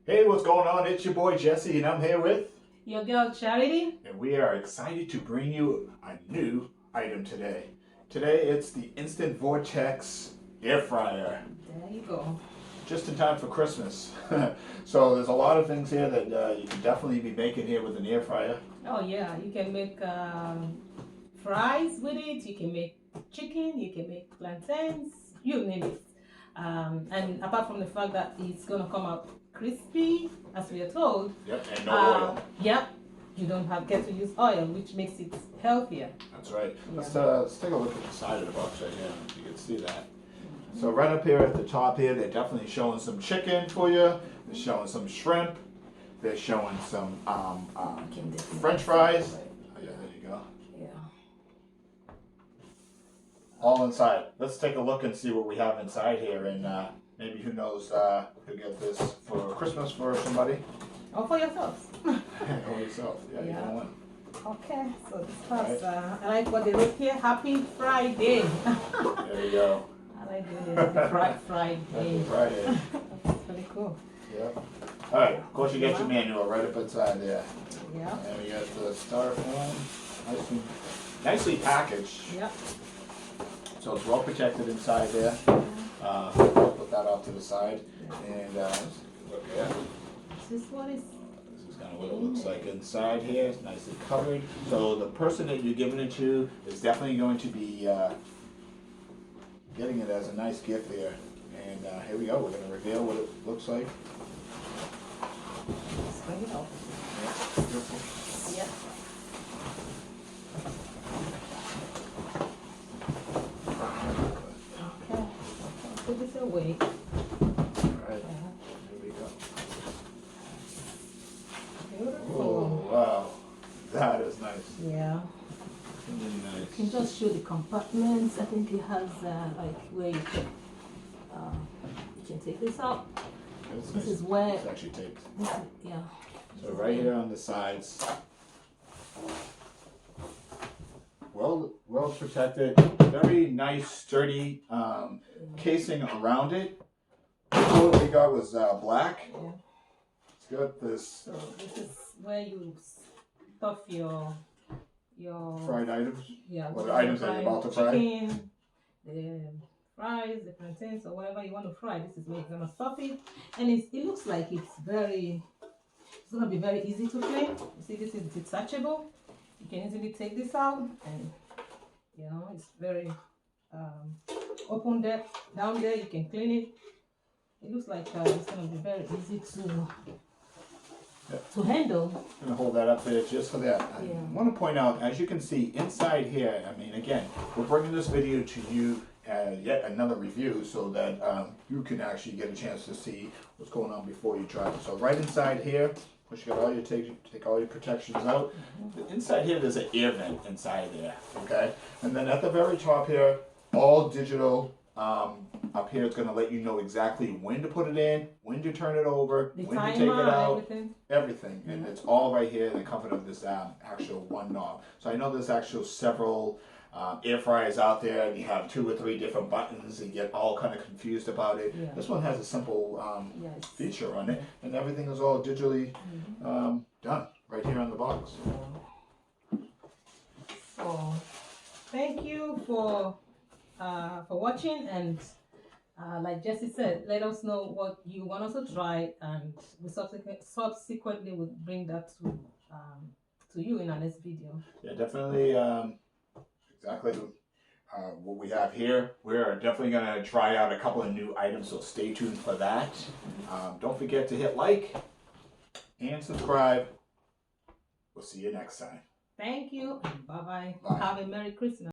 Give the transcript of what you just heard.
Hey, what's going on? It's your boy Jesse, and I'm here with your girl Charity. and we are excited to bring you a new item today. Today it's the Instant Vortex Air Fryer. There you go. Just in time for Christmas. So there's a lot of things here that you can definitely be making here with an air fryer. Oh yeah, you can make fries with it. You can make chicken. You can make plantains. You name it. And apart from the fact that it's gonna come out crispy, as we are told. Yep, and no oil. Yep. You don't get to use oil, which makes it healthier. That's right. Yeah. Let's take a look at the side of the box right here. You can see that. So right up here at the top here, they're definitely showing some chicken for you. They're showing some shrimp. They're showing some French fries. Oh, yeah, there you go. Yeah. All inside. Let's take a look and see what we have inside here, and maybe who knows who get this for Christmas for somebody. Or for yourselves. Or yourself. Yeah, you know what? Okay, so this first, I like what they wrote here. Happy Friday. There you go. I like doing it. Friday. Happy Friday. That's pretty cool. Yep. All right. Of course, you get your manual right up inside there. Yeah. And we got the styrofoam, nicely packaged. Yep. So it's well protected inside there. Put that off to the side, and let's look here. This is what is. This is kind of what it looks like inside here. It's nicely covered. So the person that you're giving it to is definitely going to be getting it as a nice gift there. And here we go. We're going to reveal what it looks like. Bring it off. Yeah, beautiful. Yep. Okay. Put this away. Alright, here we go. Beautiful. Oh, wow. That is nice. Yeah. Really nice. You can just show the compartments. I think it has like where you can take this out. That's This nice. is where. It's actually taped. Yeah. So right here on the sides, well protected, very nice sturdy casing around it. What we got was black. Yeah. It's got this So this is where you stuff your fried items. yeah, What items are you about to fry? chicken, the fries, the plantains, or whatever you want to fry. This is where you're gonna stuff it, and it looks like it's gonna be very easy to clean. You see, this is detachable. You can easily take this out, and you know it's very open depth down there. You can clean it. It looks like it's gonna be very easy to handle. I'm gonna hold that up there just for that. I want to point out, as you can see inside here, I mean, again, we're bringing this video to you yet another review so that you can actually get a chance to see what's going on before you try it. So right inside here, once you got all your take all your protections out, inside here there's an air vent inside there, okay? And then at the very top here, all digital. Up here, it's going to let you know exactly when to put it in, when to turn it over, The when to timer, take it out, everything. and it's all right here in the comfort of this actual one knob. So I know there's actual several air fryers out there, and you have 2 or 3 different buttons, and you get all kind of confused about it. Yeah. This one has a simple Yes. feature on it, and everything is all digitally done right here on the box. So, thank you for watching, and like Jesse said, let us know what you want us to try, and we subsequently will bring that to you in our next video. Yeah, definitely exactly what we have here. We're definitely going to try out a couple of new items, so stay tuned for that. Don't forget to hit like and subscribe. We'll see you next time. Thank you, and bye-bye. Bye. Have a Merry Christmas.